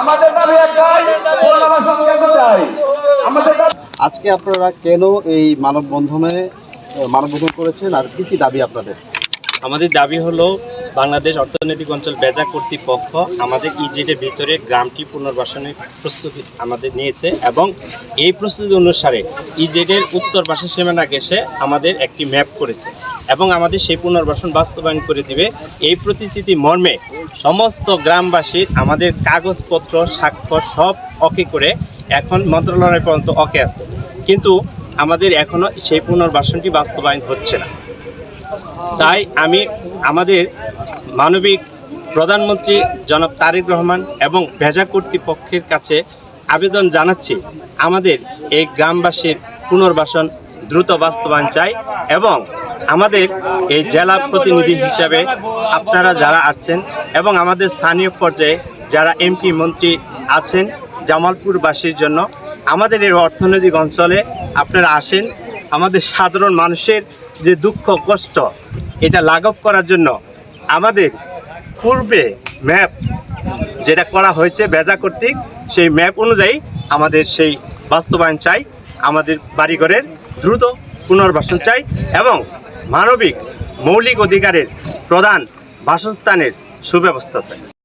আমাদের দাবি একটাই, পুনর্বাসন কেন্দ্র চাই। আজকে আপনারা কেন এই মানববন্ধন করেছেন আর কি কি দাবি আপনাদের? আমাদের দাবি হলো বাংলাদেশ অর্থনৈতিক অঞ্চল বেজা কর্তৃপক্ষ আমাদের ইজেডের ভিতরে গ্রামটি পুনর্বাসনের প্রস্তুতি আমাদের নিয়েছে এবং এই প্রস্তুতি অনুসারে ইজেডের উত্তর পাশের সীমানা ঘেঁষে আমাদের একটি ম্যাপ করেছে এবং আমাদের সেই পুনর্বাসন বাস্তবায়ন করে দিবে। এই প্রতিশ্রুতি মর্মে সমস্ত গ্রামবাসীর আমাদের কাগজপত্র স্বাক্ষর সব ওকে করে এখন মন্ত্রণালয় পর্যন্ত ওকে আছে, কিন্তু আমাদের এখনও সেই পুনর্বাসনটি বাস্তবায়ন হচ্ছে না। তাই আমি আমাদের মানবিক প্রধানমন্ত্রী জনাব তারেক রহমান এবং ভেজা কর্তৃপক্ষের কাছে আবেদন জানাচ্ছি, আমাদের এই গ্রামবাসীর পুনর্বাসন দ্রুত বাস্তবায়ন চাই এবং আমাদের এই জেলা প্রতিনিধি হিসাবে আপনারা যারা আছেন এবং আমাদের স্থানীয় পর্যায়ে যারা এমপি মন্ত্রী আছেন জামালপুরবাসীর জন্য আমাদের এই অর্থনৈতিক অঞ্চলে আপনারা আসেন, আমাদের সাধারণ মানুষের যে দুঃখ কষ্ট এটা লাঘব করার জন্য আমাদের পূর্বে ম্যাপ যেটা করা হয়েছে বেজা কর্তৃক সেই ম্যাপ অনুযায়ী আমাদের সেই বাস্তবায়ন চাই। আমাদের বাড়িঘরের দ্রুত পুনর্বাসন চাই এবং মানবিক মৌলিক অধিকারের প্রধান বাসস্থানের সুব্যবস্থা চাই।